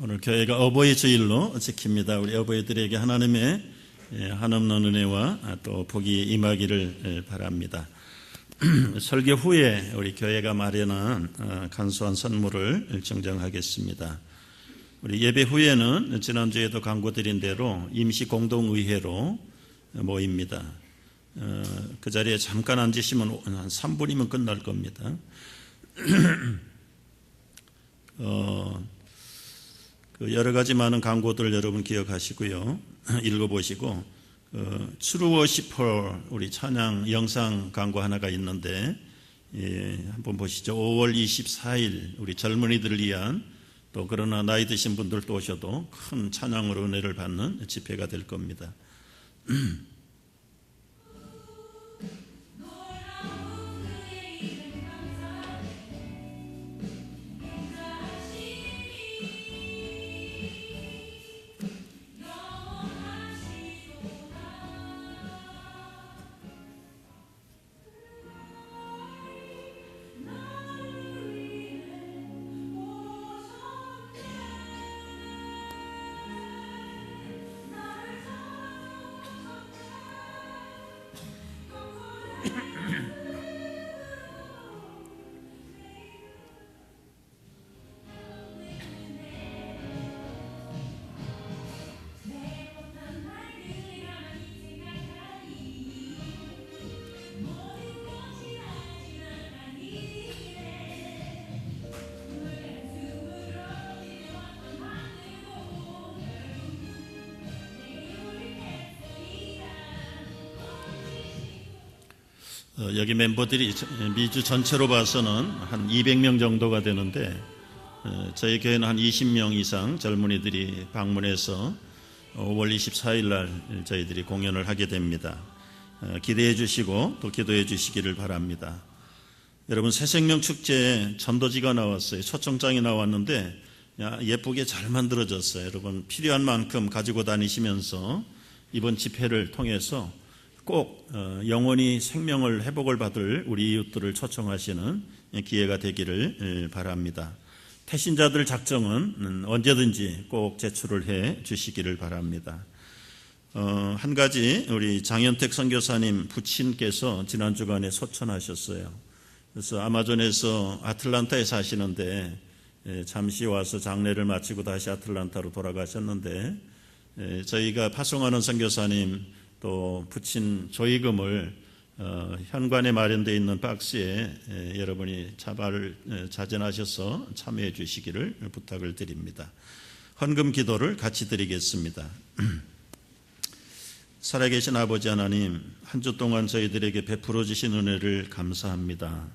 오늘 교회가 어버이 주일로 지킵니다. 우리 어버이들에게 하나님의 한없는 은혜와 또 복이 임하기를 바랍니다. 설교 후에 우리 교회가 마련한 간소한 선물을 증정하겠습니다. 우리 예배 후에는 지난주에도 광고드린 대로 임시 공동의회로 모입니다. 그 자리에 잠깐 앉으시면 한 3분이면 끝날 겁니다. 여러 가지 많은 광고들 여러분 기억하시고요. 읽어보시고 트루 워시퍼 우리 찬양 영상 광고 하나가 있는데 한번 보시죠. 5월 24일 우리 젊은이들을 위한 또 그러나 나이 드신 분들도 오셔도 큰 찬양으로 은혜를 받는 집회가 될 겁니다. 여기 멤버들이 미주 전체로 봐서는 한 200명 정도가 되는데 저희 교회는 한 20명 이상 젊은이들이 방문해서 5월 24일 날 저희들이 공연을 하게 됩니다. 기대해 주시고 또 기도해 주시기를 바랍니다. 여러분 새생명 축제에 전도지가 나왔어요. 초청장이 나왔는데 예쁘게 잘 만들어졌어요. 여러분 필요한 만큼 가지고 다니시면서 이번 집회를 통해서 꼭 영원히 생명을 회복을 받을 우리 이웃들을 초청하시는 기회가 되기를 바랍니다. 태신자들 작정은 언제든지 꼭 제출을 해 주시기를 바랍니다. 한 가지 우리 장현택 선교사님 부친께서 지난 주간에 소천하셨어요. 그래서 아마존에서 아틀란타에 사시는데 잠시 와서 장례를 마치고 다시 아틀란타로 돌아가셨는데 저희가 파송하는 선교사님 또 부친 조의금을 현관에 마련되어 있는 박스에 여러분이 자전하셔서 참여해 주시기를 부탁을 드립니다. 헌금 기도를 같이 드리겠습니다. 살아계신 아버지 하나님, 한 주 동안 저희들에게 베풀어 주신 은혜를 감사합니다.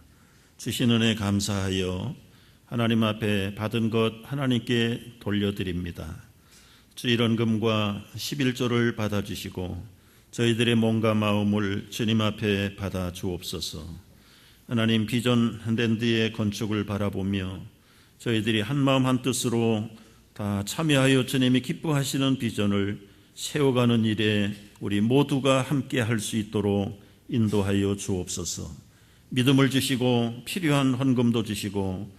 주신 은혜 감사하여 하나님 앞에 받은 것 하나님께 돌려드립니다. 주일헌금과 11조를 받아주시고 저희들의 몸과 마음을 주님 앞에 받아 주옵소서. 하나님 비전 랜드의 건축을 바라보며 저희들이 한마음 한뜻으로 다 참여하여 주님이 기뻐하시는 비전을 세워가는 일에 우리 모두가 함께 할 수 있도록 인도하여 주옵소서. 믿음을 주시고 필요한 헌금도 주시고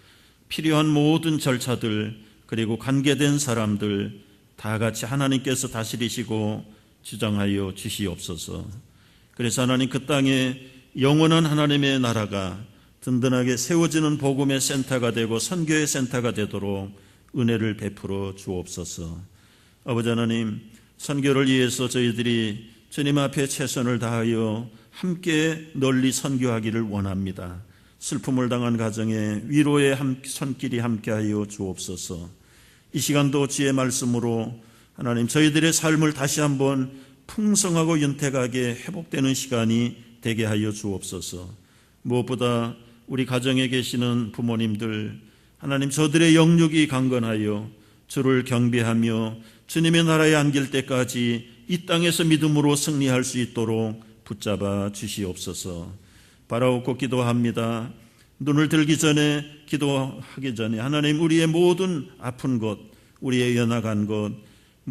필요한 모든 절차들 그리고 관계된 사람들 다 같이 하나님께서 다스리시고 주장하여 주시옵소서. 그래서 하나님 그 땅에 영원한 하나님의 나라가 든든하게 세워지는 복음의 센터가 되고 선교의 센터가 되도록 은혜를 베풀어 주옵소서. 아버지 하나님, 선교를 위해서 저희들이 주님 앞에 최선을 다하여 함께 널리 선교하기를 원합니다. 슬픔을 당한 가정에 위로의 손길이 함께하여 주옵소서. 이 시간도 주의 말씀으로 하나님 저희들의 삶을 다시 한번 풍성하고 윤택하게 회복되는 시간이 되게 하여 주옵소서. 무엇보다 우리 가정에 계시는 부모님들 하나님 저들의 영육이 강건하여 주를 경배하며 주님의 나라에 안길 때까지 이 땅에서 믿음으로 승리할 수 있도록 붙잡아 주시옵소서. 바라옵고 기도합니다. 눈을 들기 전에 기도하기 전에 하나님 우리의 모든 아픈 것 우리의 연약한 것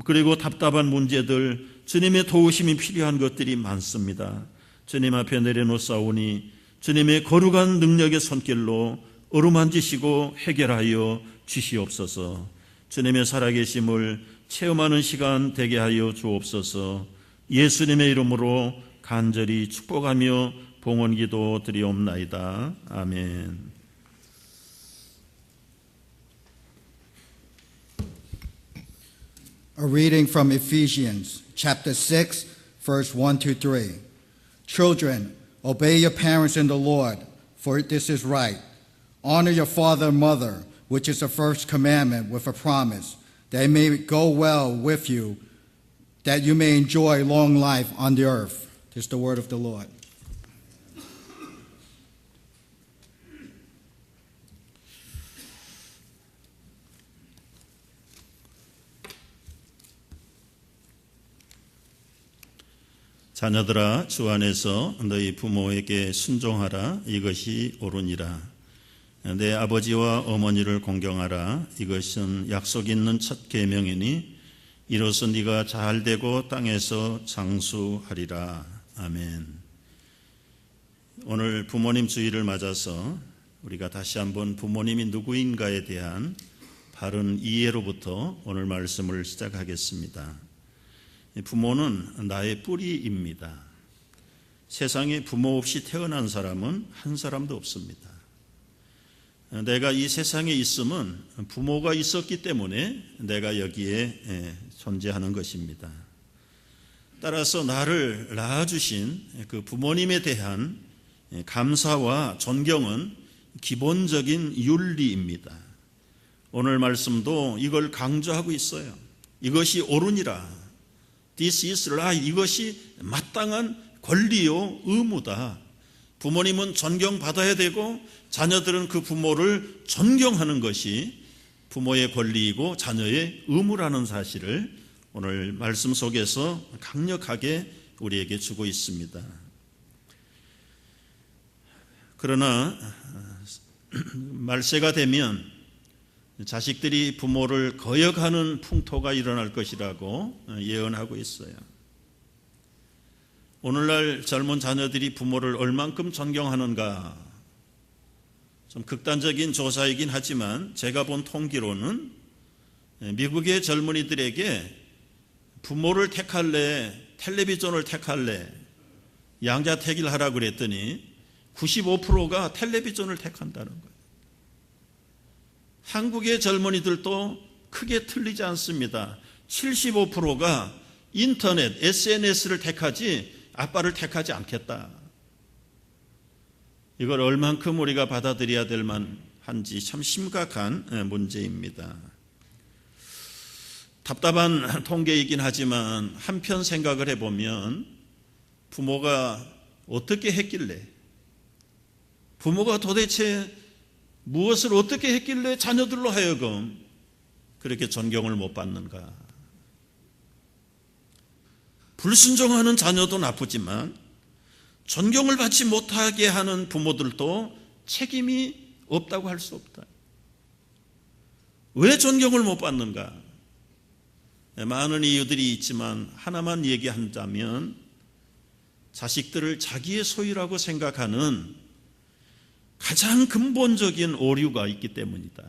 그리고 답답한 문제들 주님의 도우심이 필요한 것들이 많습니다. 주님 앞에 내려놓사오니 주님의 거룩한 능력의 손길로 어루만지시고 해결하여 주시옵소서. 주님의 살아계심을 체험하는 시간 되게 하여 주옵소서. 예수님의 이름으로 간절히 축복하며 봉헌기도 드리옵나이다. 아멘. A reading from Ephesians chapter 6, verse 1 to 3. Children, obey your parents in the Lord, for this is right. Honor your father and mother, which is the first commandment with a promise, that it may go well with you, that you may enjoy long life on the earth. This is the word of the Lord. 자녀들아, 주 안에서 너희 부모에게 순종하라. 이것이 옳으니라. 내 아버지와 어머니를 공경하라. 이것은 약속 있는 첫 계명이니 이로써 네가 잘되고 땅에서 장수하리라. 아멘. 오늘 부모님 주일을 맞아서 우리가 다시 한번 부모님이 누구인가에 대한 바른 이해로부터 오늘 말씀을 시작하겠습니다. 부모는 나의 뿌리입니다. 세상에 부모 없이 태어난 사람은 한 사람도 없습니다. 내가 이 세상에 있음은 부모가 있었기 때문에 내가 여기에 존재하는 것입니다. 따라서 나를 낳아주신 그 부모님에 대한 감사와 존경은 기본적인 윤리입니다. 오늘 말씀도 이걸 강조하고 있어요. 이것이 옳으니라. This is right. 이것이 마땅한 권리요 의무다. 부모님은 존경받아야 되고 자녀들은 그 부모를 존경하는 것이 부모의 권리이고 자녀의 의무라는 사실을 오늘 말씀 속에서 강력하게 우리에게 주고 있습니다. 그러나 말세가 되면 자식들이 부모를 거역하는 풍토가 일어날 것이라고 예언하고 있어요. 오늘날 젊은 자녀들이 부모를 얼만큼 존경하는가? 좀 극단적인 조사이긴 하지만 제가 본 통계로는 미국의 젊은이들에게 부모를 택할래, 텔레비전을 택할래, 양자택일 하라고 그랬더니 95%가 텔레비전을 택한다는 거예요. 한국의 젊은이들도 크게 틀리지 않습니다. 75%가 인터넷, SNS를 택하지 아빠를 택하지 않겠다. 이걸 얼만큼 우리가 받아들여야 될 만한지 참 심각한 문제입니다. 답답한 통계이긴 하지만 한편 생각을 해보면 부모가 어떻게 했길래, 부모가 도대체 무엇을 어떻게 했길래 자녀들로 하여금 그렇게 존경을 못 받는가? 불순종하는 자녀도 나쁘지만 존경을 받지 못하게 하는 부모들도 책임이 없다고 할 수 없다. 왜 존경을 못 받는가? 많은 이유들이 있지만 하나만 얘기한다면 자식들을 자기의 소유라고 생각하는 가장 근본적인 오류가 있기 때문이다.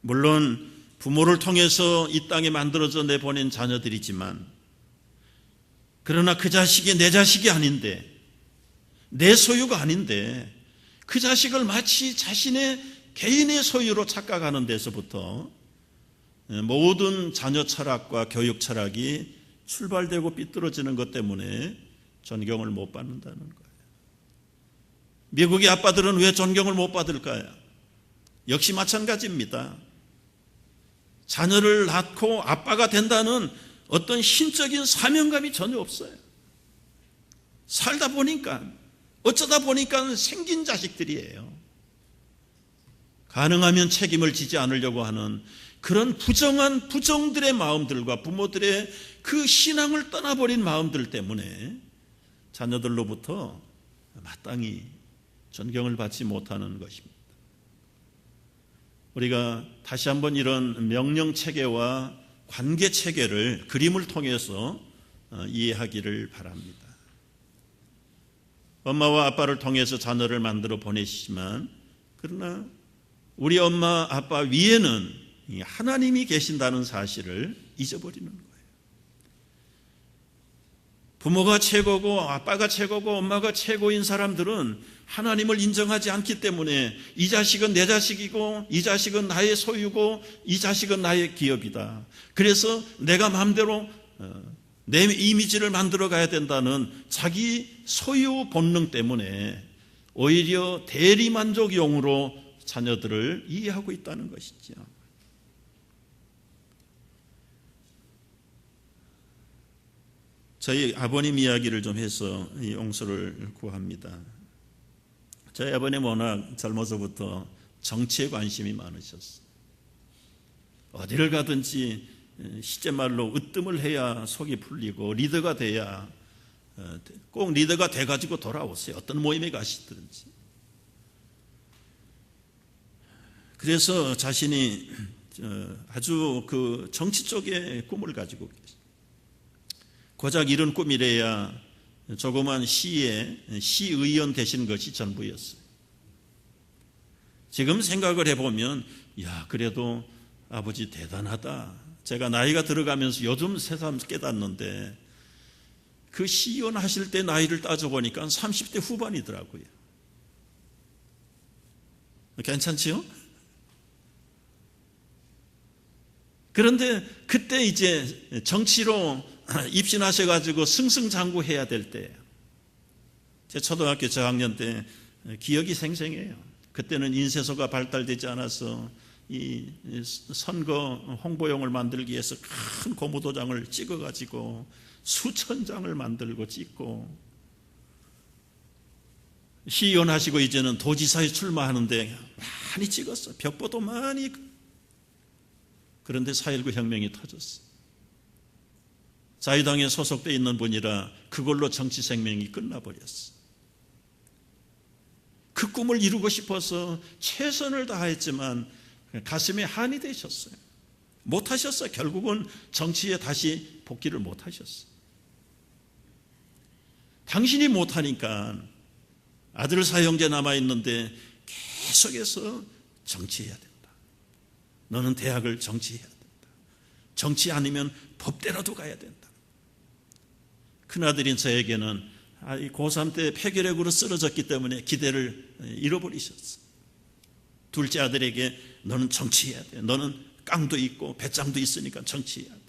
물론 부모를 통해서 이 땅에 만들어져 내보낸 자녀들이지만 그러나 그 자식이 내 자식이 아닌데, 내 소유가 아닌데 그 자식을 마치 자신의 개인의 소유로 착각하는 데서부터 모든 자녀 철학과 교육 철학이 출발되고 삐뚤어지는 것 때문에 존경을 못 받는다는 거예요. 미국의 아빠들은 왜 존경을 못 받을까요? 역시 마찬가지입니다. 자녀를 낳고 아빠가 된다는 어떤 신적인 사명감이 전혀 없어요. 살다 보니까, 어쩌다 보니까 생긴 자식들이에요. 가능하면 책임을 지지 않으려고 하는 그런 부정한 부정들의 마음들과 부모들의 그 신앙을 떠나버린 마음들 때문에 자녀들로부터 마땅히 존경을 받지 못하는 것입니다. 우리가 다시 한번 이런 명령체계와 관계체계를 그림을 통해서 이해하기를 바랍니다. 엄마와 아빠를 통해서 자녀를 만들어 보내시지만 그러나 우리 엄마 아빠 위에는 하나님이 계신다는 사실을 잊어버리는 거예요. 부모가 최고고 아빠가 최고고 엄마가 최고인 사람들은 하나님을 인정하지 않기 때문에 이 자식은 내 자식이고 이 자식은 나의 소유고 이 자식은 나의 기업이다. 그래서 내가 마음대로 내 이미지를 만들어 가야 된다는 자기 소유 본능 때문에 오히려 대리만족용으로 자녀들을 이해하고 있다는 것이죠. 저희 아버님 이야기를 좀 해서 용서를 구합니다. 저희 아버님 워낙 젊어서부터 정치에 관심이 많으셨어요. 어디를 가든지 시제말로 으뜸을 해야 속이 풀리고 리더가 돼야 꼭 리더가 돼가지고 돌아오세요. 어떤 모임에 가시든지. 그래서 자신이 아주 그 정치 쪽에 꿈을 가지고 계세요. 고작 이런 꿈이래야 조그만 시의 시의원 되신 것이 전부였어요. 지금 생각을 해보면 그래도 아버지 대단하다. 제가 나이가 들어가면서 요즘 새삼 깨닫는데 그 시의원 하실 때 나이를 따져보니까 30대 후반이더라고요. 괜찮지요? 그런데 그때 이제 정치로 입신하셔가지고 승승장구해야 될 때, 제 초등학교 저학년 때 기억이 생생해요. 그때는 인쇄소가 발달되지 않아서 이 선거 홍보용을 만들기 위해서 큰 고무도장을 찍어가지고 수천 장을 만들고 찍고, 시의원 하시고 이제는 도지사에 출마하는데 많이 찍었어. 벽보도 많이. 그런데 4.19 혁명이 터졌어. 자유당에 소속되어 있는 분이라 그걸로 정치 생명이 끝나버렸어. 그 꿈을 이루고 싶어서 최선을 다했지만 가슴에 한이 되셨어요. 못하셨어요. 결국은 정치에 다시 복귀를 못하셨어요. 당신이 못하니까 아들 사형제 남아있는데 계속해서 정치해야 된다. 너는 대학을 정치해야 된다. 정치 아니면 법대라도 가야 된다. 큰아들인 저에게는 고3 때 폐결핵으로 쓰러졌기 때문에 기대를 잃어버리셨어. 둘째 아들에게 너는 정치해야 돼. 너는 깡도 있고 배짱도 있으니까 정치해야 돼.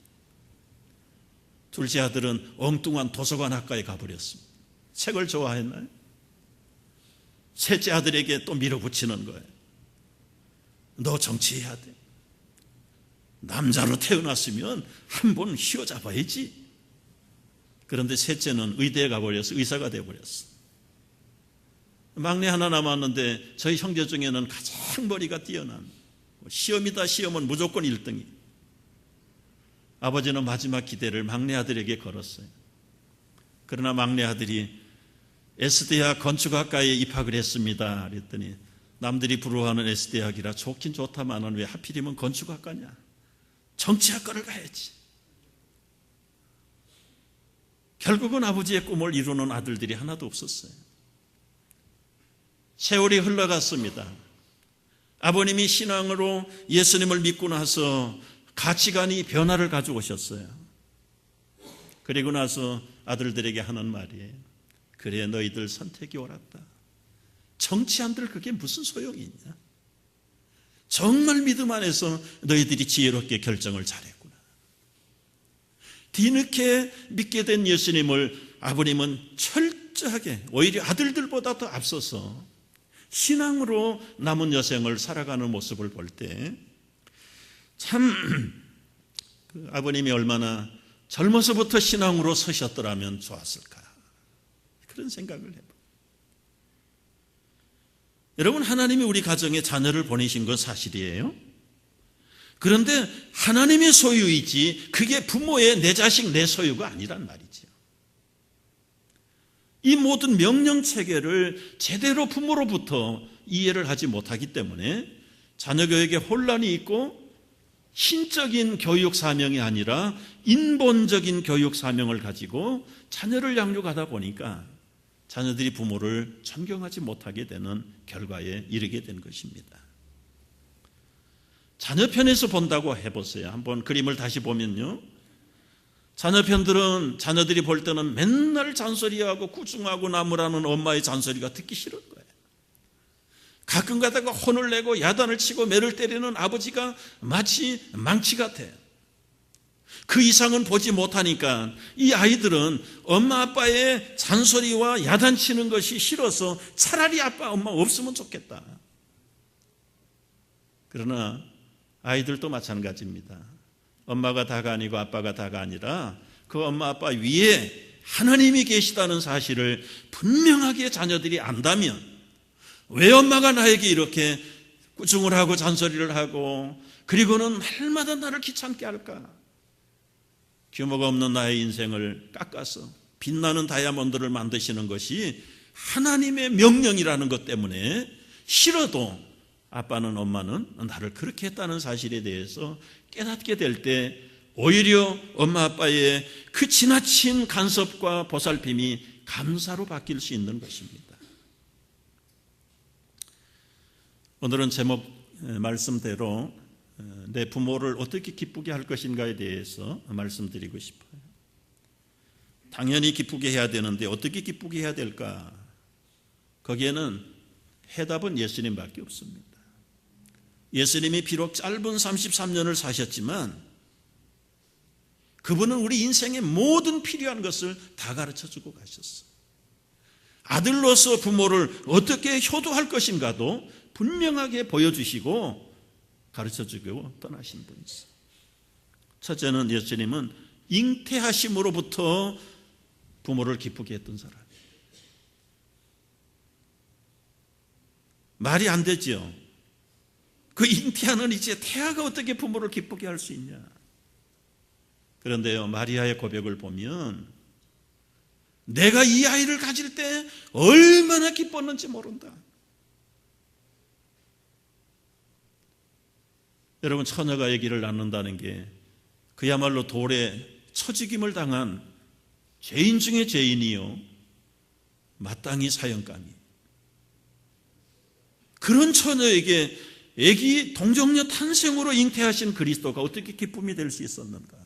둘째 아들은 엉뚱한 도서관 학과에 가버렸습니다. 책을 좋아했나요? 셋째 아들에게 또 밀어붙이는 거예요. 너 정치해야 돼. 남자로 태어났으면 한 번 휘어잡아야지. 그런데 셋째는 의대에 가버려서 의사가 되어버렸어. 막내 하나 남았는데 저희 형제 중에는 가장 머리가 뛰어난, 시험이다 시험은 무조건 1등이. 아버지는 마지막 기대를 막내 아들에게 걸었어요. 그러나 막내 아들이 S대학 건축학과에 입학을 했습니다. 그랬더니 남들이 부러워하는 S대학이라 좋긴 좋다마는 왜 하필이면 건축학과냐? 정치학과를 가야지. 결국은 아버지의 꿈을 이루는 아들들이 하나도 없었어요. 세월이 흘러갔습니다. 아버님이 신앙으로 예수님을 믿고 나서 가치관이 변화를 가져오셨어요. 그리고 나서 아들들에게 하는 말이에요. 그래, 너희들 선택이 옳았다. 정치한들 그게 무슨 소용이 있냐? 정말 믿음 안에서 너희들이 지혜롭게 결정을 잘했구나. 뒤늦게 믿게 된 예수님을 아버님은 철저하게, 오히려 아들들보다 더 앞서서 신앙으로 남은 여생을 살아가는 모습을 볼 때 참 그 아버님이 얼마나 젊어서부터 신앙으로 서셨더라면 좋았을까, 그런 생각을 해봐요. 여러분, 하나님이 우리 가정에 자녀를 보내신 건 사실이에요. 그런데 하나님의 소유이지 그게 부모의 내 자식 내 소유가 아니란 말이죠. 이 모든 명령체계를 제대로 부모로부터 이해를 하지 못하기 때문에 자녀 교육에 혼란이 있고, 신적인 교육 사명이 아니라 인본적인 교육 사명을 가지고 자녀를 양육하다 보니까 자녀들이 부모를 존경하지 못하게 되는 결과에 이르게 된 것입니다. 자녀 편에서 본다고 해보세요. 한번 그림을 다시 보면요, 자녀들이 볼 때는 맨날 잔소리하고 꾸중하고 나무라는 엄마의 잔소리가 듣기 싫은 거예요. 가끔 가다가 혼을 내고 야단을 치고 매를 때리는 아버지가 마치 망치 같아. 그 이상은 보지 못하니까 이 아이들은 엄마 아빠의 잔소리와 야단치는 것이 싫어서 차라리 아빠 엄마 없으면 좋겠다. 그러나 아이들도 마찬가지입니다. 엄마가 다가 아니고 아빠가 다가 아니라 그 엄마 아빠 위에 하나님이 계시다는 사실을 분명하게 자녀들이 안다면, 왜 엄마가 나에게 이렇게 꾸중을 하고 잔소리를 하고 그리고는 날마다 나를 귀찮게 할까? 규모가 없는 나의 인생을 깎아서 빛나는 다이아몬드를 만드시는 것이 하나님의 명령이라는 것 때문에 싫어도 아빠는 엄마는 나를 그렇게 했다는 사실에 대해서 깨닫게 될 때 오히려 엄마 아빠의 그 지나친 간섭과 보살핌이 감사로 바뀔 수 있는 것입니다. 오늘은 제목 말씀대로 내 부모를 어떻게 기쁘게 할 것인가에 대해서 말씀드리고 싶어요. 당연히 기쁘게 해야 되는데 어떻게 기쁘게 해야 될까? 거기에는 해답은 예수님밖에 없습니다. 예수님이 비록 짧은 33년을 사셨지만 그분은 우리 인생의 모든 필요한 것을 다 가르쳐주고 가셨어요. 아들로서 부모를 어떻게 효도할 것인가도 분명하게 보여주시고 가르쳐주고 떠나신 분이세요. 첫째는 예수님은 잉태하심으로부터 부모를 기쁘게 했던 사람이에요. 말이 안 되죠. 그 잉태하는 이제 태아가 어떻게 부모를 기쁘게 할 수 있냐. 그런데요, 마리아의 고백을 보면 내가 이 아이를 가질 때 얼마나 기뻤는지 모른다. 여러분, 처녀가 아기를 낳는다는 게 그야말로 돌에 처죽임을 당한 죄인 중에 죄인이요, 마땅히 사형감이. 그런 처녀에게 아기 동정녀 탄생으로 잉태하신 그리스도가 어떻게 기쁨이 될 수 있었는가?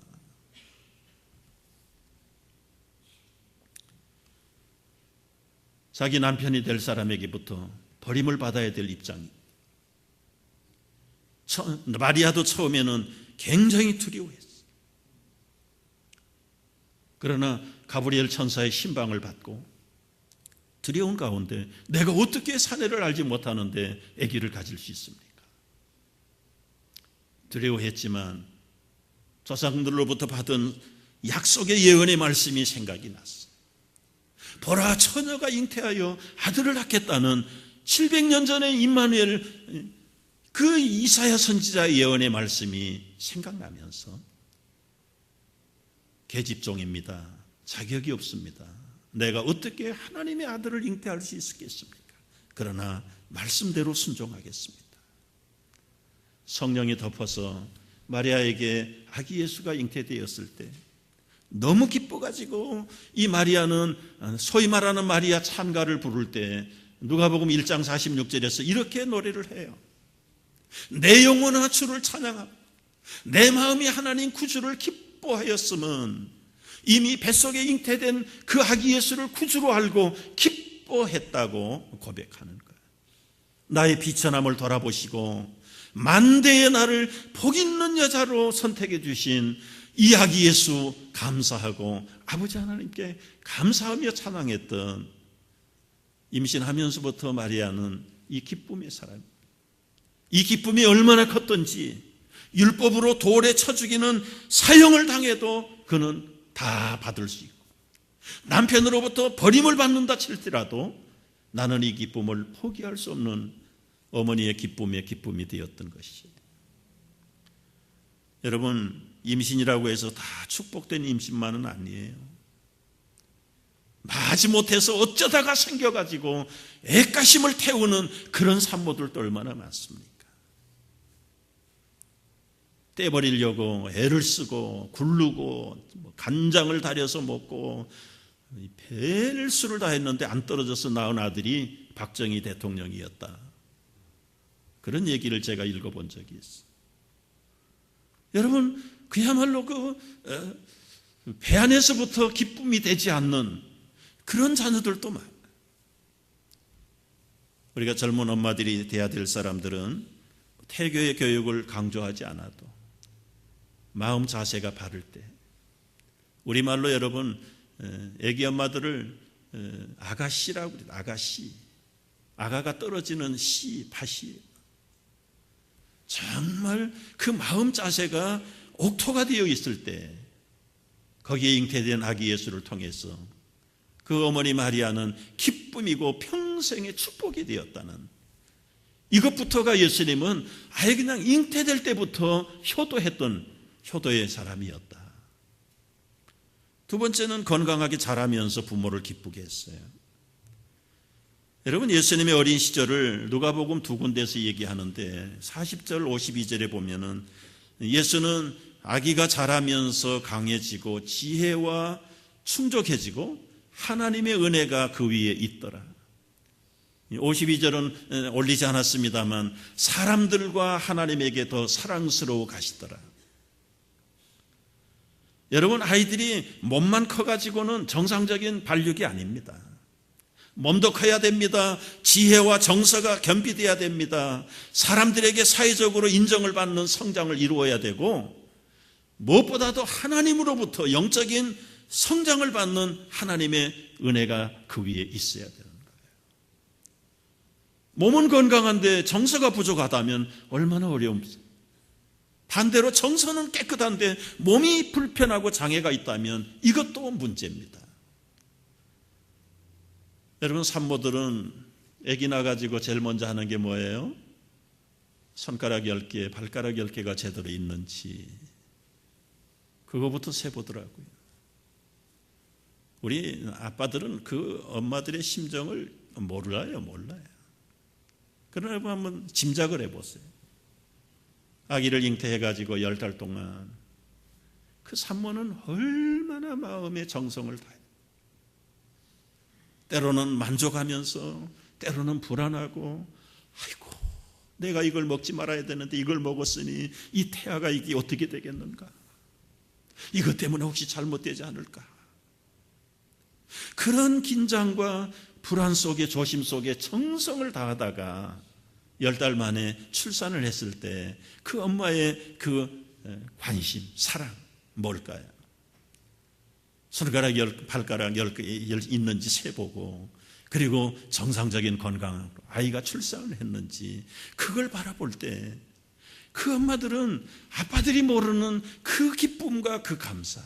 자기 남편이 될 사람에게부터 버림을 받아야 될 입장이. 마리아도 처음에는 굉장히 두려워했어요. 그러나 가브리엘 천사의 신방을 받고 두려운 가운데 내가 어떻게 사내를 알지 못하는데 아기를 가질 수 있습니까? 두려워했지만 조상들로부터 받은 약속의 예언의 말씀이 생각이 났어요. 보라, 처녀가 잉태하여 아들을 낳겠다는 700년 전에 임마누엘 그 이사야 선지자의 예언의 말씀이 생각나면서 계집종입니다. 자격이 없습니다. 내가 어떻게 하나님의 아들을 잉태할 수 있겠습니까? 그러나 말씀대로 순종하겠습니다. 성령이 덮어서 마리아에게 아기 예수가 잉태되었을 때 너무 기뻐가지고 이 마리아는 소위 말하는 마리아 찬가를 부를 때 누가복음 1장 46절에서 이렇게 노래를 해요. 내 영혼아 주를 찬양하고 내 마음이 하나님 구주를 기뻐하였음은 이미 뱃속에 잉태된 그 아기 예수를 구주로 알고 기뻐했다고 고백하는 거예요. 나의 비천함을 돌아보시고 만대의 나를 복 있는 여자로 선택해 주신 이 아기 예수 감사하고 아버지 하나님께 감사하며 찬양했던, 임신하면서부터 마리아는 이 기쁨의 사람, 이 기쁨이 얼마나 컸던지 율법으로 돌에 쳐 죽이는 사형을 당해도 그는 다 받을 수 있고 남편으로부터 버림을 받는다 칠지라도 나는 이 기쁨을 포기할 수 없는 어머니의 기쁨의 기쁨이 되었던 것이죠. 여러분, 임신이라고 해서 다 축복된 임신만은 아니에요. 마지못해서 어쩌다가 생겨가지고 애가심을 태우는 그런 산모들도 얼마나 많습니까? 떼버리려고 애를 쓰고 굴르고 간장을 달여서 먹고 별 수를 다 했는데 안 떨어져서 낳은 아들이 박정희 대통령이었다. 그런 얘기를 제가 읽어본 적이 있어요. 여러분, 그야말로 배 안에서부터 기쁨이 되지 않는 그런 자녀들도 많아요. 우리가 젊은 엄마들이 돼야 될 사람들은 태교의 교육을 강조하지 않아도 마음 자세가 바를 때, 우리말로 여러분 애기 엄마들을 아가씨라고 그래요. 아가씨. 아가가 떨어지는 밭이에요. 정말 그 마음 자세가 옥토가 되어 있을 때 거기에 잉태된 아기 예수를 통해서 그 어머니 마리아는 기쁨이고 평생의 축복이 되었다는, 이것부터가 예수님은 아예 그냥 잉태될 때부터 효도했던 효도의 사람이었다. 두 번째는 건강하게 자라면서 부모를 기쁘게 했어요. 여러분, 예수님의 어린 시절을 누가복음 두 군데에서 얘기하는데 40절 52절에 보면은 예수는 아기가 자라면서 강해지고 지혜와 충족해지고 하나님의 은혜가 그 위에 있더라. 52절은 올리지 않았습니다만 사람들과 하나님에게 더 사랑스러워 가시더라. 여러분, 아이들이 몸만 커가지고는 정상적인 발육이 아닙니다. 몸도 커야 됩니다. 지혜와 정서가 겸비돼야 됩니다. 사람들에게 사회적으로 인정을 받는 성장을 이루어야 되고, 무엇보다도 하나님으로부터 영적인 성장을 받는 하나님의 은혜가 그 위에 있어야 되는 거예요. 몸은 건강한데 정서가 부족하다면 얼마나 어려움입니까? 반대로 정서는 깨끗한데 몸이 불편하고 장애가 있다면 이것도 문제입니다. 여러분, 산모들은 아기 낳아가지고 제일 먼저 하는 게 뭐예요? 손가락 10개, 발가락 10개가 제대로 있는지 그거부터 세보더라고요. 우리 아빠들은 그 엄마들의 심정을 몰라요. 그러나 여러분 한번 짐작을 해보세요. 아기를 잉태해가지고 10달 동안 그 산모는 얼마나 마음의 정성을 다해요. 때로는 만족하면서 때로는 불안하고, 아이고 내가 이걸 먹지 말아야 되는데 이걸 먹었으니 이 태아가 이게 어떻게 되겠는가, 이것 때문에 혹시 잘못되지 않을까, 그런 긴장과 불안 속에 조심 속에 정성을 다하다가 10달 만에 출산을 했을 때 그 엄마의 그 관심, 사랑 뭘까요? 손가락 10, 발가락 10개 있는지 세보고, 그리고 정상적인 건강으로 아이가 출산을 했는지 그걸 바라볼 때 그 엄마들은 아빠들이 모르는 그 기쁨과 그 감사,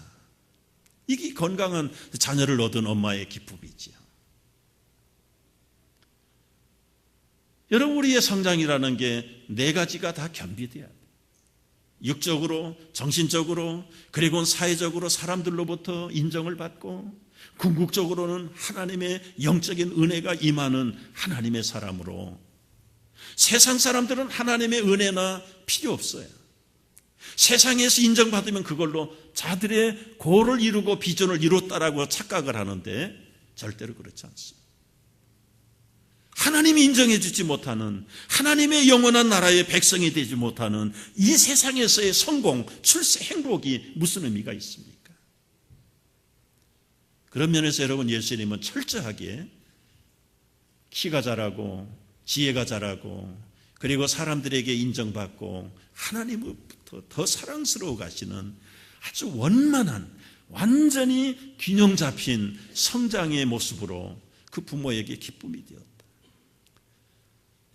이게 건강한 자녀를 얻은 엄마의 기쁨이지요. 여러분, 우리의 성장이라는 게 네 가지가 다 겸비돼야 돼요. 육적으로, 정신적으로, 그리고 사회적으로 사람들로부터 인정을 받고, 궁극적으로는 하나님의 영적인 은혜가 임하는 하나님의 사람으로. 세상 사람들은 하나님의 은혜나 필요 없어요. 세상에서 인정받으면 그걸로 자들의 고를 이루고 비전을 이뤘다라고 착각을 하는데 절대로 그렇지 않습니다. 하나님이 인정해 주지 못하는, 하나님의 영원한 나라의 백성이 되지 못하는 이 세상에서의 성공, 출세, 행복이 무슨 의미가 있습니까? 그런 면에서 여러분, 예수님은 철저하게 키가 자라고 지혜가 자라고 그리고 사람들에게 인정받고 하나님으로부터 더 사랑스러워 가시는 아주 원만한, 완전히 균형 잡힌 성장의 모습으로 그 부모에게 기쁨이 되었다.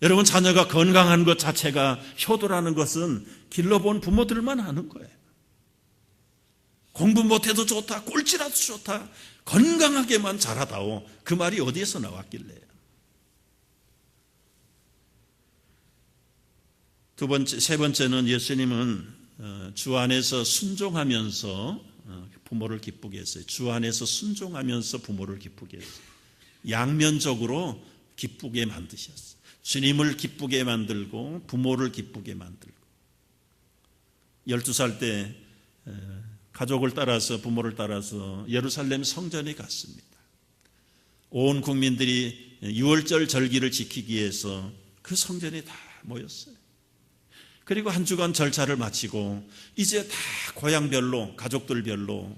여러분, 자녀가 건강한 것 자체가 효도라는 것은 길러본 부모들만 아는 거예요. 공부 못해도 좋다, 꼴찌라도 좋다, 건강하게만 자라다오, 그 말이 어디에서 나왔길래요? 세 번째는 예수님은 주 안에서 순종하면서 부모를 기쁘게 했어요. 주 안에서 순종하면서 부모를 기쁘게 했어요. 양면적으로 기쁘게 만드셨어요. 주님을 기쁘게 만들고 부모를 기쁘게 만들고. 12살 때 가족을 따라서, 부모를 따라서 예루살렘 성전에 갔습니다. 온 국민들이 유월절 절기를 지키기 위해서 그 성전에 다 모였어요. 그리고 한 주간 절차를 마치고 이제 다 고향별로 가족들별로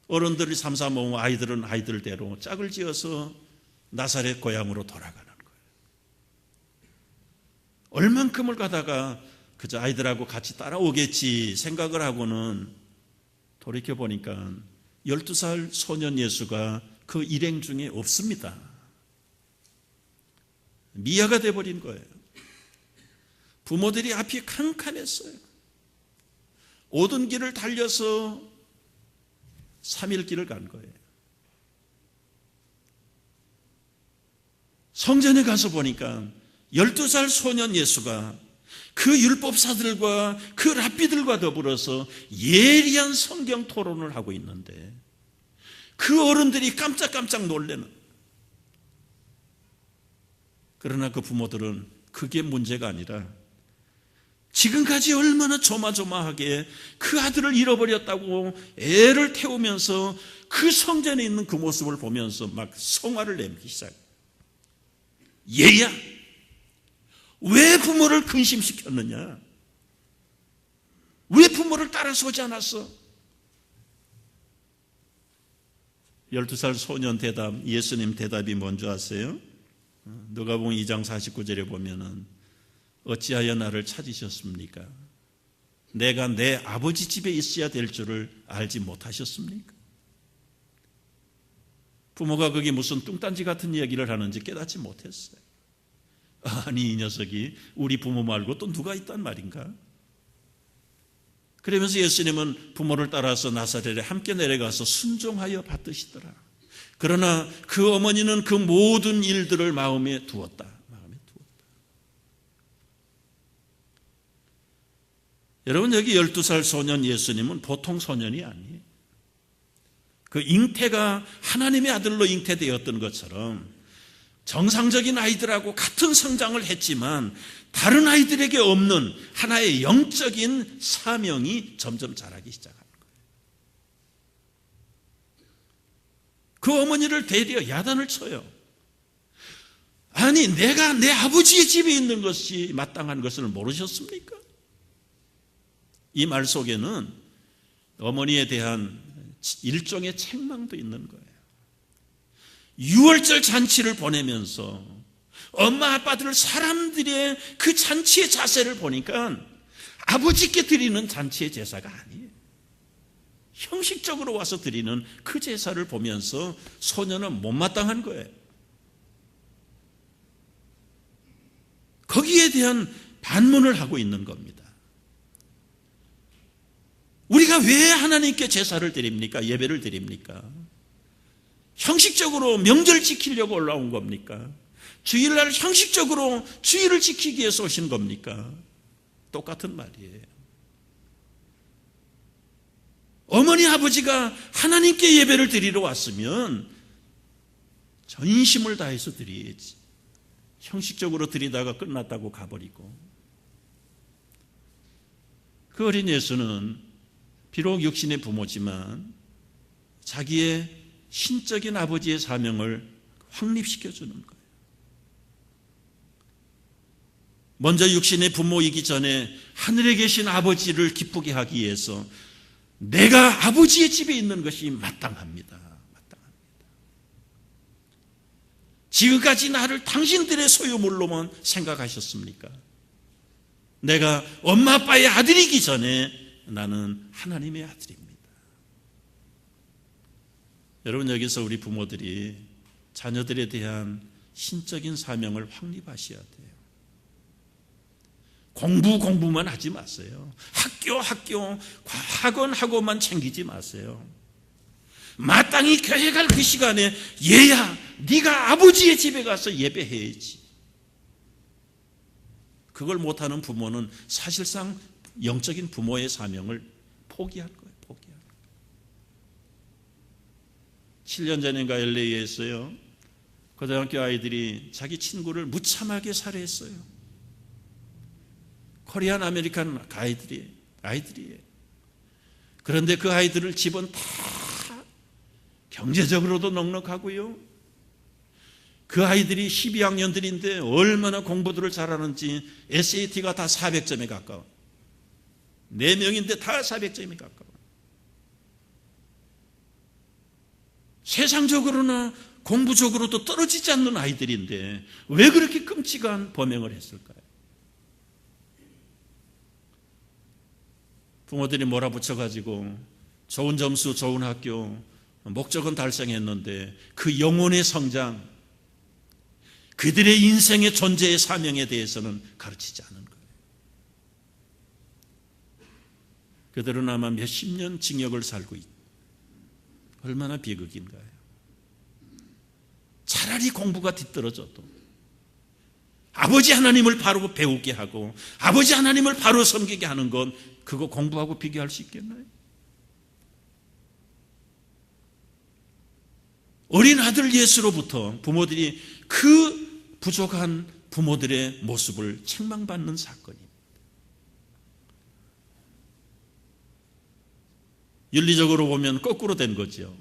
어른들이 삼삼 오고 아이들은 아이들대로 짝을 지어서 나사렛 고향으로 돌아가는 거예요. 얼만큼을 가다가 그저 아이들하고 같이 따라오겠지 생각을 하고는 돌이켜보니까 12살 소년 예수가 그 일행 중에 없습니다. 미아가 돼버린 거예요. 부모들이 앞이 캄캄했어요. 오던 길을 달려서 3일 길을 간 거예요. 성전에 가서 보니까 12살 소년 예수가 그 율법사들과 그 랍비들과 더불어서 예리한 성경 토론을 하고 있는데 그 어른들이 깜짝깜짝 놀래는. 그러나 그 부모들은 그게 문제가 아니라 지금까지 얼마나 조마조마하게 그 아들을 잃어버렸다고 애를 태우면서 그 성전에 있는 그 모습을 보면서 막 성화를 내기 시작해요. 얘야, 왜 부모를 근심시켰느냐? 왜 부모를 따라서지 않았어? 12살 소년 대답, 예수님 대답이 뭔지 아세요? 누가복음 2장 49절에 보면은 어찌하여 나를 찾으셨습니까? 내가 내 아버지 집에 있어야 될 줄을 알지 못하셨습니까? 부모가 그게 무슨 뚱딴지 같은 이야기를 하는지 깨닫지 못했어요. 아니, 이 녀석이 우리 부모 말고 또 누가 있단 말인가? 그러면서 예수님은 부모를 따라서 나사렛에 함께 내려가서 순종하여 받드시더라. 그러나 그 어머니는 그 모든 일들을 마음에 두었다. 여러분, 여기 12살 소년 예수님은 보통 소년이 아니에요. 그 잉태가 하나님의 아들로 잉태되었던 것처럼 정상적인 아이들하고 같은 성장을 했지만 다른 아이들에게 없는 하나의 영적인 사명이 점점 자라기 시작하는 거예요. 그 어머니를 되려 야단을 쳐요. 아니, 내가 내 아버지의 집에 있는 것이 마땅한 것을 모르셨습니까? 이 말 속에는 어머니에 대한 일종의 책망도 있는 거예요. 6월절 잔치를 보내면서 엄마 아빠들 사람들의 그 잔치의 자세를 보니까 아버지께 드리는 잔치의 제사가 아니에요. 형식적으로 와서 드리는 그 제사를 보면서 소년은 못마땅한 거예요. 거기에 대한 반문을 하고 있는 겁니다. 우리가 왜 하나님께 제사를 드립니까? 예배를 드립니까? 형식적으로 명절 지키려고 올라온 겁니까? 주일날 형식적으로 주일을 지키기 위해서 오신 겁니까? 똑같은 말이에요. 어머니 아버지가 하나님께 예배를 드리러 왔으면 전심을 다해서 드려야지. 형식적으로 드리다가 끝났다고 가버리고. 그 어린 예수는 비록 육신의 부모지만 자기의 신적인 아버지의 사명을 확립시켜주는 거예요. 먼저 육신의 부모이기 전에 하늘에 계신 아버지를 기쁘게 하기 위해서 내가 아버지의 집에 있는 것이 마땅합니다. 지금까지 나를 당신들의 소유물로만 생각하셨습니까? 내가 엄마 아빠의 아들이기 전에 나는 하나님의 아들입니다. 여러분, 여기서 우리 부모들이 자녀들에 대한 신적인 사명을 확립하셔야 돼요. 공부만 하지 마세요. 학교, 학원만 챙기지 마세요. 마땅히 교회 갈 그 시간에 얘야, 네가 아버지의 집에 가서 예배해야지. 그걸 못하는 부모는 사실상 영적인 부모의 사명을 포기할 거예요. 7년 전인가 LA에서요, 고등학교 아이들이 자기 친구를 무참하게 살해했어요. 코리안 아메리칸 아이들이에요. 그런데 그 아이들을 집은 다 경제적으로도 넉넉하고요, 그 아이들이 12학년들인데 얼마나 공부들을 잘하는지 SAT가 다 400점에 가까워. 4명인데 다 400점에 가까워. 세상적으로나 공부적으로도 떨어지지 않는 아이들인데 왜 그렇게 끔찍한 범행을 했을까요? 부모들이 몰아붙여가지고 좋은 점수, 좋은 학교, 목적은 달성했는데 그 영혼의 성장, 그들의 인생의 존재의 사명에 대해서는 가르치지 않은 거예요. 그들은 아마 몇십 년 징역을 살고 있다. 얼마나 비극인가요? 차라리 공부가 뒤떨어져도 아버지 하나님을 바로 배우게 하고 아버지 하나님을 바로 섬기게 하는 건 그거 공부하고 비교할 수 있겠나요? 어린 아들 예수로부터 부모들이 그 부족한 부모들의 모습을 책망받는 사건입니다. 윤리적으로 보면 거꾸로 된 거죠.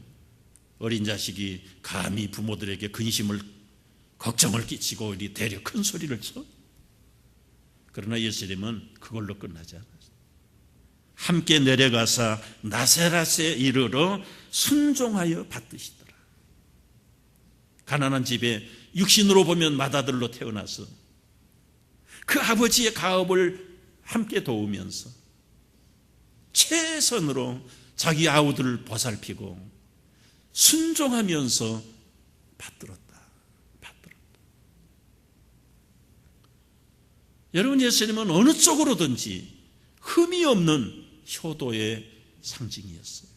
어린 자식이 감히 부모들에게 근심을, 걱정을 끼치고 대려 큰 소리를 쳐. 그러나 예수님은 그걸로 끝나지 않았어요. 함께 내려가사 나사렛에 이르러 순종하여 받드시더라. 가난한 집에 육신으로 보면 맏아들로 태어나서 그 아버지의 가업을 함께 도우면서 최선으로 자기 아우들을 보살피고 순종하면서 받들었다. 여러분, 예수님은 어느 쪽으로든지 흠이 없는 효도의 상징이었어요.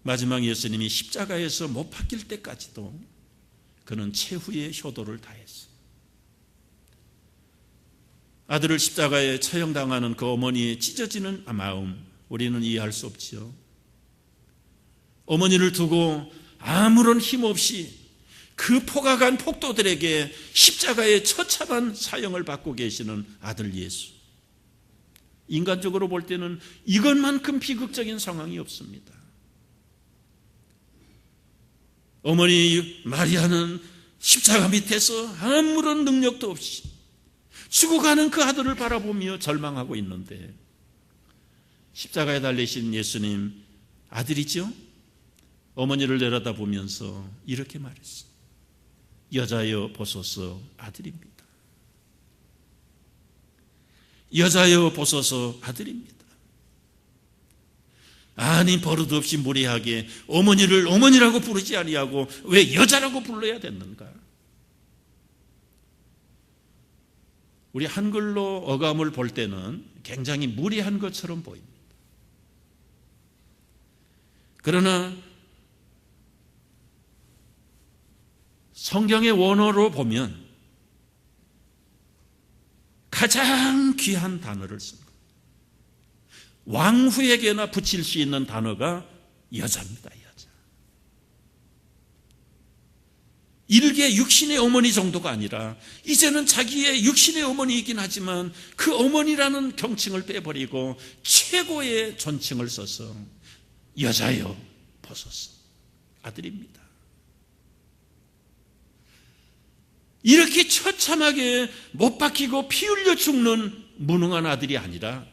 마지막 예수님이 십자가에서 못 박힐 때까지도 그는 최후의 효도를 다했어요. 아들을 십자가에 처형당하는 그 어머니의 찢어지는 마음, 우리는 이해할 수 없지요. 어머니를 두고 아무런 힘 없이 그 포각한 폭도들에게 십자가의 처참한 사형을 받고 계시는 아들 예수. 인간적으로 볼 때는 이것만큼 비극적인 상황이 없습니다. 어머니 마리아는 십자가 밑에서 아무런 능력도 없이 죽어가는 그 아들을 바라보며 절망하고 있는데 십자가에 달리신 예수님 아들이죠? 어머니를 내려다보면서 이렇게 말했어요. 여자여 보소서 아들입니다. 여자여 보소서 아들입니다. 아니 버릇없이 무례하게 어머니를 어머니라고 부르지 아니하고 왜 여자라고 불러야 됐는가? 우리 한글로 어감을 볼 때는 굉장히 무례한 것처럼 보입니다. 그러나 성경의 원어로 보면 가장 귀한 단어를 씁니다. 왕후에게나 붙일 수 있는 단어가 여자입니다. 여자. 일개 육신의 어머니 정도가 아니라 이제는 자기의 육신의 어머니이긴 하지만 그 어머니라는 경칭을 빼버리고 최고의 존칭을 써서 여자여 보소서 아들입니다. 이렇게 처참하게 못 박히고 피 흘려 죽는 무능한 아들이 아니라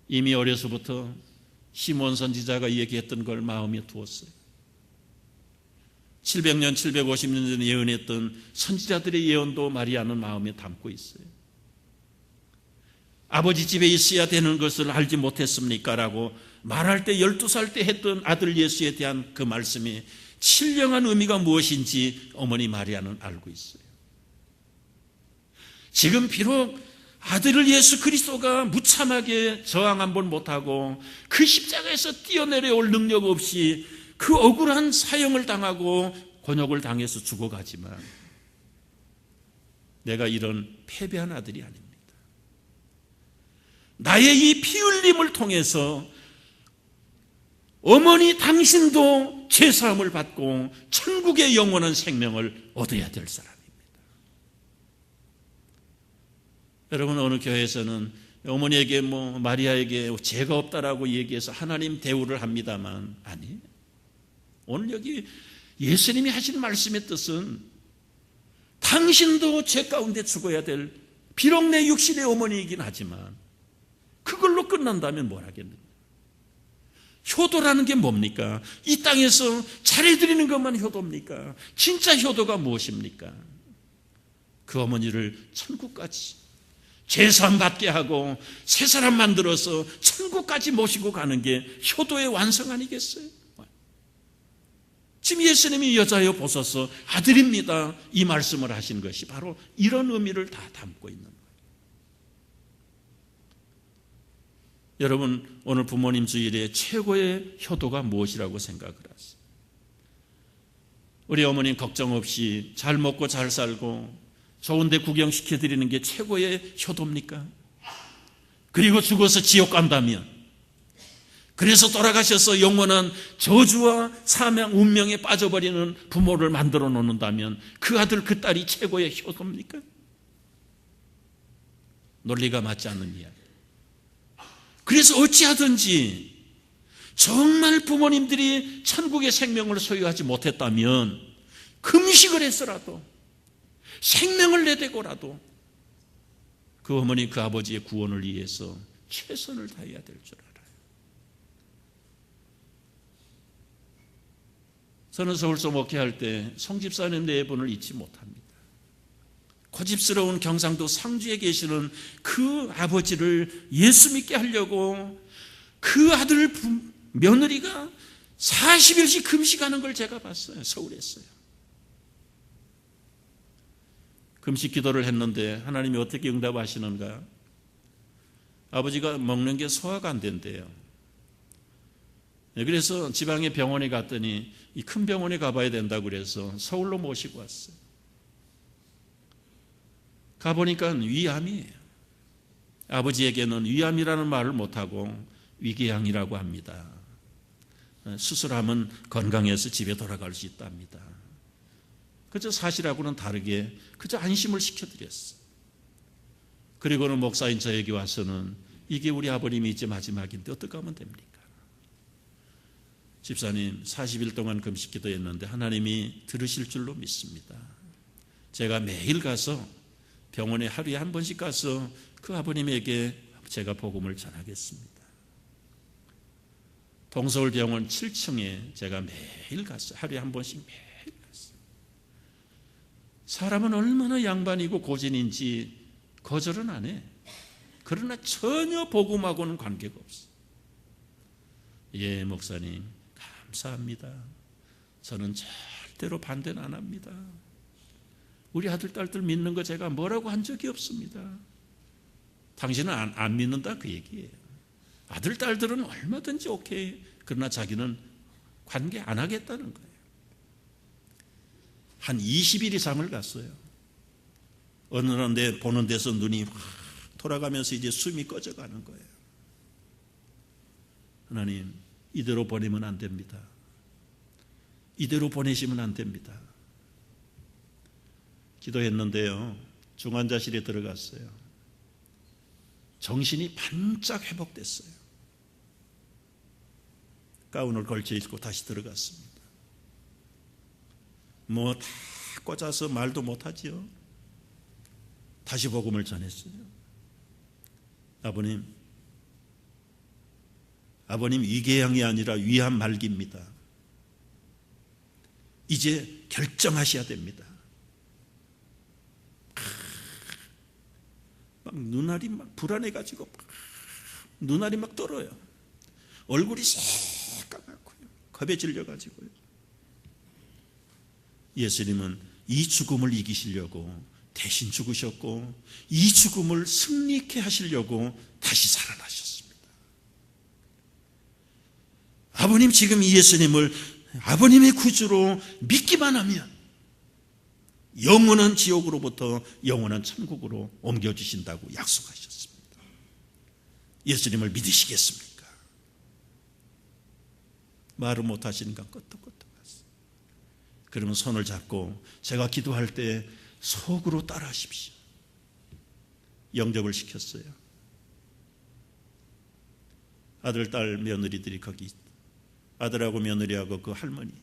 이미 어려서부터 시몬 선지자가 얘기했던 걸 마음에 두었어요. 700년, 750년 전에 예언했던 선지자들의 예언도 마리아는 마음에 담고 있어요. 아버지 집에 있어야 되는 것을 알지 못했습니까? 라고 말할 때 12살 때 했던 아들 예수에 대한 그 말씀이 신령한 의미가 무엇인지 어머니 마리아는 알고 있어요. 지금 비록 아들 예수 그리스도가 무참하게 저항 한번 못하고 그 십자가에서 뛰어내려올 능력 없이 그 억울한 사형을 당하고 곤욕을 당해서 죽어가지만 내가 이런 패배한 아들이 아닙니다. 나의 이 피 흘림을 통해서 어머니 당신도 죄사함을 받고 천국의 영원한 생명을 얻어야 될 사람입니다. 여러분, 어느 교회에서는 어머니에게 마리아에게 죄가 없다라고 얘기해서 하나님 대우를 합니다만 아니에요. 오늘 여기 예수님이 하신 말씀의 뜻은 당신도 죄 가운데 죽어야 될, 비록 내 육신의 어머니이긴 하지만 그걸로 끝난다면 뭘 하겠느냐. 효도라는 게 뭡니까? 이 땅에서 잘해드리는 것만 효도입니까? 진짜 효도가 무엇입니까? 그 어머니를 천국까지 제사함 받게 하고 새 사람 만들어서 천국까지 모시고 가는 게 효도의 완성 아니겠어요? 지금 예수님이 여자여 보소서 아들입니다, 이 말씀을 하신 것이 바로 이런 의미를 다 담고 있는 거예요. 여러분, 오늘 부모님 주일에 최고의 효도가 무엇이라고 생각을 하세요? 우리 어머님 걱정 없이 잘 먹고 잘 살고 좋은 데 구경시켜드리는 게 최고의 효도입니까? 그리고 죽어서 지옥 간다면, 그래서 돌아가셔서 영원한 저주와 사명, 운명에 빠져버리는 부모를 만들어 놓는다면 그 아들 그 딸이 최고의 효도입니까? 논리가 맞지 않는 이야기. 그래서 어찌하든지 정말 부모님들이 천국의 생명을 소유하지 못했다면 금식을 했어라도 생명을 내대고라도 그 어머니 그 아버지의 구원을 위해서 최선을 다해야 될 줄 알아요. 저는 서울서 목회할 때 송집사님 네 분을 잊지 못합니다. 고집스러운 경상도 상주에 계시는 그 아버지를 예수 믿게 하려고 그 아들 며느리가 40일씩 금식하는 걸 제가 봤어요. 서울에서요. 금식 기도를 했는데 하나님이 어떻게 응답하시는가? 아버지가 먹는 게 소화가 안 된대요. 그래서 지방의 병원에 갔더니 이 큰 병원에 가봐야 된다고 그래서 서울로 모시고 왔어요. 가보니까 위암이에요. 아버지에게는 위암이라는 말을 못하고 위궤양이라고 합니다. 수술하면 건강해서 집에 돌아갈 수 있답니다. 그저 사실하고는 다르게 그저 안심을 시켜드렸어요. 그리고는 목사인 저에게 와서는 이게 우리 아버님이 이제 마지막인데 어떻게 하면 됩니까? 집사님 40일 동안 금식 기도했는데 하나님이 들으실 줄로 믿습니다. 제가 매일 가서 병원에 하루에 한 번씩 가서 그 아버님에게 제가 복음을 전하겠습니다. 동서울병원 7층에 제가 매일 갔어요. 하루에 한 번씩 매일 갔어요. 사람은 얼마나 양반이고 고진인지 거절은 안 해. 그러나 전혀 복음하고는 관계가 없어. 예, 목사님 감사합니다. 저는 절대로 반대는 안 합니다. 우리 아들 딸들 믿는 거 제가 뭐라고 한 적이 없습니다. 당신은 안 믿는다 그 얘기예요. 아들 딸들은 얼마든지 오케이. 그러나 자기는 관계 안 하겠다는 거예요. 한 20일 이상을 갔어요. 어느 날 내 보는 데서 눈이 확 돌아가면서 이제 숨이 꺼져가는 거예요. 하나님, 이대로 보내면 안 됩니다. 이대로 보내시면 안 됩니다. 기도했는데요, 중환자실에 들어갔어요. 정신이 반짝 회복됐어요. 가운을 걸쳐 입고 다시 들어갔습니다. 뭐 다 꽂아서 말도 못하지요. 다시 복음을 전했어요. 아버님 위궤양이 아니라 위암 말기입니다. 이제 결정하셔야 됩니다. 막 눈알이 막 불안해가지고 눈알이 막 떨어요. 얼굴이 새까맣고요. 겁에 질려가지고요. 예수님은 이 죽음을 이기시려고 대신 죽으셨고 이 죽음을 승리케 하시려고 다시 살아나셨습니다. 아버님 지금 이 예수님을 아버님의 구주로 믿기만 하면 영원한 지옥으로부터 영원한 천국으로 옮겨주신다고 약속하셨습니다. 예수님을 믿으시겠습니까? 말을 못하시니까 끄떡끄떡하세요. 그러면 손을 잡고 제가 기도할 때 속으로 따라하십시오. 영접을 시켰어요. 아들, 딸, 며느리들이 거기, 아들하고 며느리하고 그 할머니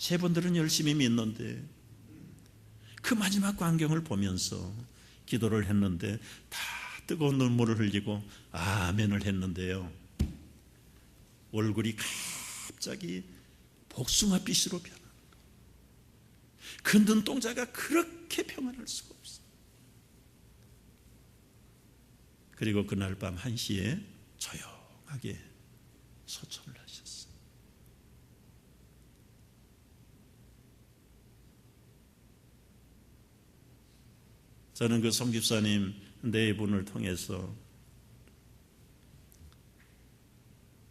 세번들은 열심히 믿는데 그 마지막 광경을 보면서 기도를 했는데 다 뜨거운 눈물을 흘리고 아멘을 했는데요, 얼굴이 갑자기 복숭아빛으로 변한 거예요. 그 눈동자가 그렇게 평안할 수가 없어요. 그리고 그날 밤 1시에 조용하게 소천을 하셨어요. 저는 그 성집사님 네 분을 통해서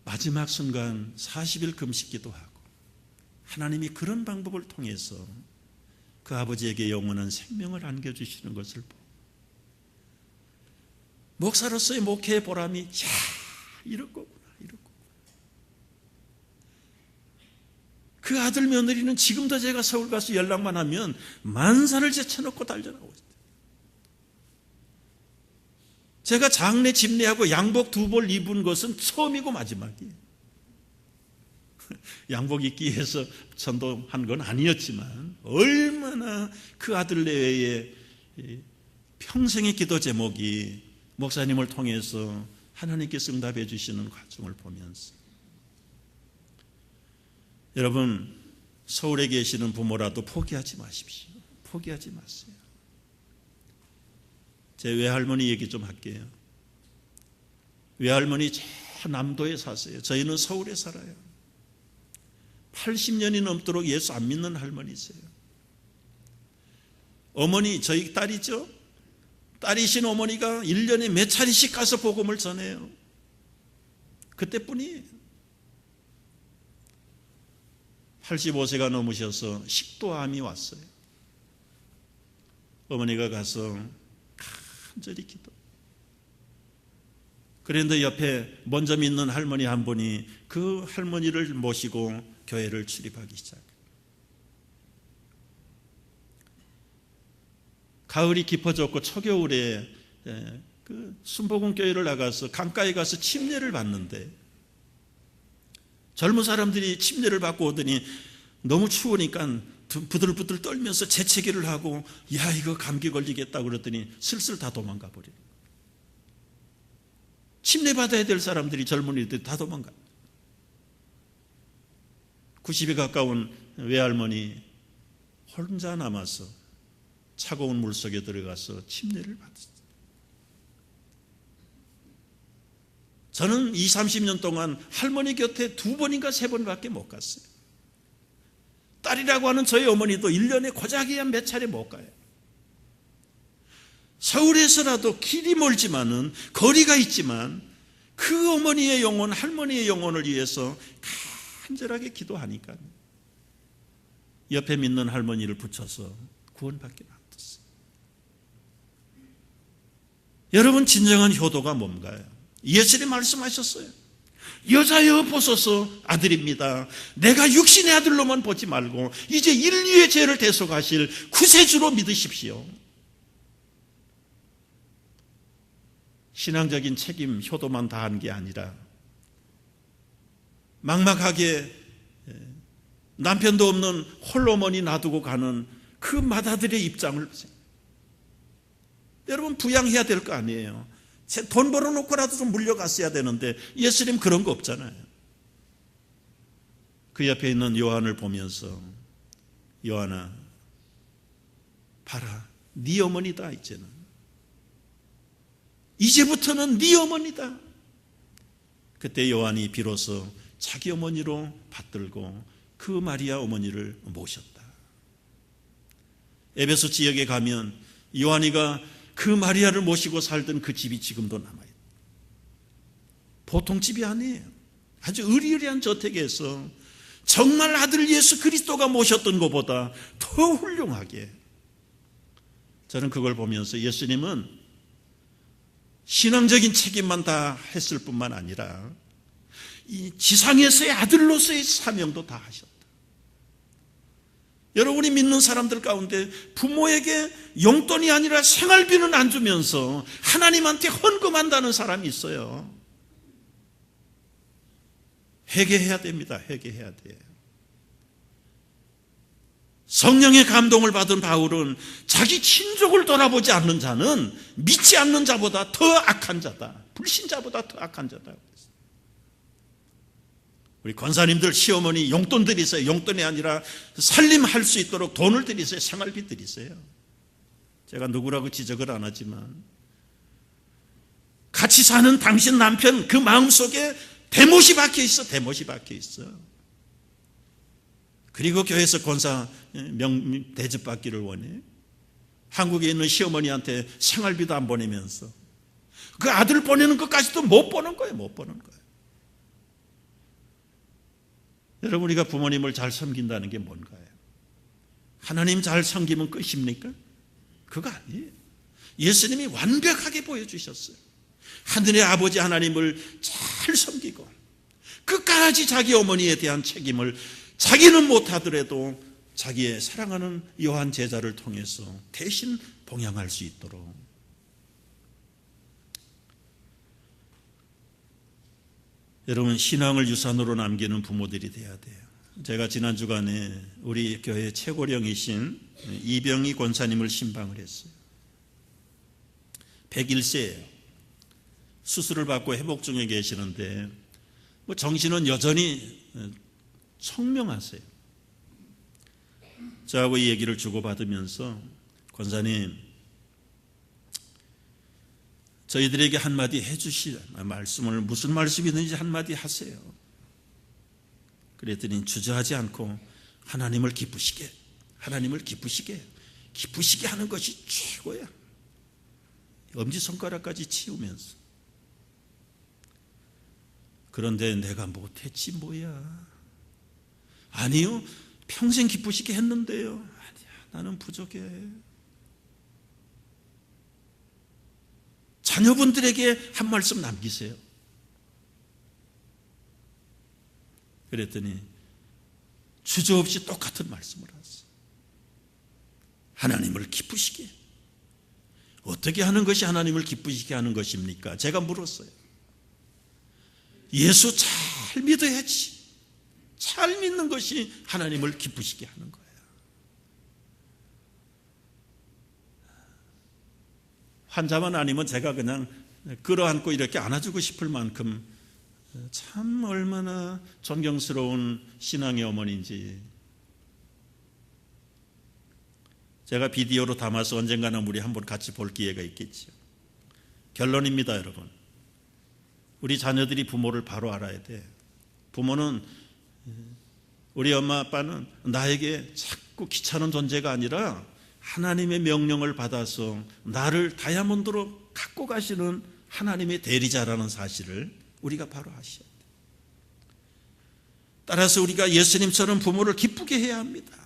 마지막 순간 40일 금식 기도하고 하나님이 그런 방법을 통해서 그 아버지에게 영원한 생명을 안겨주시는 것을 보고 목사로서의 목회의 보람이 이런 거구나, 이런 거구나. 그 아들 며느리는 지금도 제가 서울 가서 연락만 하면 만사를 제쳐놓고 달려나오죠. 제가 장례 집례하고 양복 2벌 입은 것은 처음이고 마지막이에요. 양복 입기 위해서 전도한 건 아니었지만 얼마나 그 아들 내외의 평생의 기도 제목이 목사님을 통해서 하나님께서 응답해 주시는 과정을 보면서, 여러분 서울에 계시는 부모라도 포기하지 마십시오. 포기하지 마세요. 제 외할머니 얘기 좀 할게요. 외할머니 저 남도에 사세요. 저희는 서울에 살아요. 80년이 넘도록 예수 안 믿는 할머니세요. 어머니, 저희 딸이죠. 딸이신 어머니가 1년에 몇 차례씩 가서 복음을 전해요. 그때뿐이에요. 85세가 넘으셔서 식도암이 왔어요. 어머니가 가서 간절히 기도. 그런데 옆에 먼저 믿는 할머니 한 분이 그 할머니를 모시고 교회를 출입하기 시작해요. 가을이 깊어졌고 초겨울에 그 순복음교회를 나가서 강가에 가서 침례를 받는데 젊은 사람들이 침례를 받고 오더니 너무 추우니까 부들부들 떨면서 재채기를 하고, 야 이거 감기 걸리겠다 그랬더니 슬슬 다 도망가 버려요. 침례 받아야 될 사람들이, 젊은이들이 다 도망가. 90에 가까운 외할머니 혼자 남아서 차가운 물속에 들어가서 침례를 받았어요. 저는 20, 30년 동안 할머니 곁에 2번인가 3번밖에 못 갔어요. 딸이라고 하는 저희 어머니도 1년에 고작이야 몇 차례 못 가요. 서울에서라도 길이 멀지만은 거리가 있지만 그 어머니의 영혼, 할머니의 영혼을 위해서 간절하게 기도하니까 옆에 믿는 할머니를 붙여서 구원받게 놔뒀어요. 여러분, 진정한 효도가 뭔가요? 예수님이 말씀하셨어요. 여자여 보소서 아들입니다. 내가 육신의 아들로만 보지 말고 이제 인류의 죄를 대속하실 구세주로 믿으십시오. 신앙적인 책임, 효도만 다한 게 아니라 막막하게 남편도 없는 홀로머니 놔두고 가는 그 맏아들의 입장을 보세요. 여러분, 부양해야 될 거 아니에요. 돈 벌어놓고라도 좀 물려갔어야 되는데 예수님 그런 거 없잖아요. 그 옆에 있는 요한을 보면서, 요한아 봐라, 네 어머니다. 이제부터는 네 어머니다. 그때 요한이 비로소 자기 어머니로 받들고 그 마리아 어머니를 모셨다. 에베소 지역에 가면 요한이가 그 마리아를 모시고 살던 그 집이 지금도 남아요. 보통 집이 아니에요. 아주 의리의리한 저택에서 정말 아들 예수 그리스도가 모셨던 것보다 더 훌륭하게, 저는 그걸 보면서 예수님은 신앙적인 책임만 다 했을 뿐만 아니라 이 지상에서의 아들로서의 사명도 다 하셨다. 여러분이 믿는 사람들 가운데 부모에게 용돈이 아니라 생활비는 안 주면서 하나님한테 헌금한다는 사람이 있어요. 회개해야 됩니다. 회개해야 돼요. 성령의 감동을 받은 바울은 자기 친족을 돌아보지 않는 자는 믿지 않는 자보다 더 악한 자다, 불신자보다 더 악한 자다. 우리 권사님들 시어머니 용돈 드리세요. 용돈이 아니라 살림할 수 있도록 돈을 드리세요. 생활비 드리세요. 제가 누구라고 지적을 안 하지만 같이 사는 당신 남편 그 마음속에 대못이 박혀 있어. 대못이 박혀 있어. 그리고 교회에서 권사 대접 받기를 원해. 한국에 있는 시어머니한테 생활비도 안 보내면서 그 아들 보내는 것까지도 못 보는 거예요. 못 보는 거예요. 여러분, 우리가 부모님을 잘 섬긴다는 게 뭔가요? 하나님 잘 섬기면 끝입니까? 그거 아니에요. 예수님이 완벽하게 보여주셨어요. 하늘의 아버지 하나님을 잘 섬기고 끝까지 자기 어머니에 대한 책임을 자기는 못하더라도 자기의 사랑하는 요한 제자를 통해서 대신 봉양할 수 있도록. 여러분, 신앙을 유산으로 남기는 부모들이 돼야 돼요. 제가 지난 주간에 우리 교회 최고령이신 이병희 권사님을 신방을 했어요. 101세예요. 수술을 받고 회복 중에 계시는데 정신은 여전히 청명하세요. 저하고 이 얘기를 주고받으면서, 권사님, 저희들에게 한마디 해주시 말씀을, 무슨 말씀이든지 한마디 하세요. 그랬더니 주저하지 않고 하나님을 기쁘시게 하는 것이 최고야. 엄지손가락까지 치우면서. 그런데 내가 못했지 뭐야. 아니요, 평생 기쁘시게 했는데요. 아니야, 나는 부족해. 자녀분들에게 한 말씀 남기세요. 그랬더니 주저없이 똑같은 말씀을 하세요. 하나님을 기쁘시게. 어떻게 하는 것이 하나님을 기쁘시게 하는 것입니까? 제가 물었어요. 예수 잘 믿어야지. 잘 믿는 것이 하나님을 기쁘시게 하는 거예요. 환자만 아니면 제가 그냥 끌어안고 이렇게 안아주고 싶을 만큼 참 얼마나 존경스러운 신앙의 어머니인지. 제가 비디오로 담아서 언젠가는 우리 한번 같이 볼 기회가 있겠죠. 결론입니다, 여러분. 우리 자녀들이 부모를 바로 알아야 돼. 부모는, 우리 엄마 아빠는 나에게 자꾸 귀찮은 존재가 아니라 하나님의 명령을 받아서 나를 다이아몬드로 갖고 가시는 하나님의 대리자라는 사실을 우리가 바로 아셔야 돼. 따라서 우리가 예수님처럼 부모를 기쁘게 해야 합니다.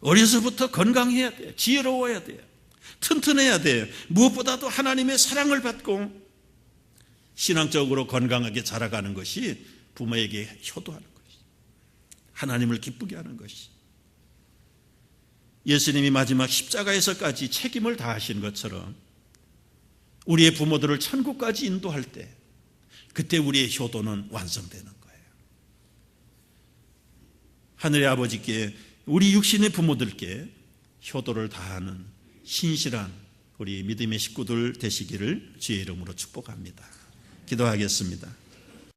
어려서부터 건강해야 돼요. 지혜로워야 돼요. 튼튼해야 돼요. 무엇보다도 하나님의 사랑을 받고 신앙적으로 건강하게 자라가는 것이 부모에게 효도하는 것이, 하나님을 기쁘게 하는 것이. 예수님이 마지막 십자가에서까지 책임을 다하신 것처럼 우리의 부모들을 천국까지 인도할 때, 그때 우리의 효도는 완성되는 거예요. 하늘의 아버지께, 우리 육신의 부모들께 효도를 다하는 신실한 우리 믿음의 식구들 되시기를 주의 이름으로 축복합니다. 기도하겠습니다.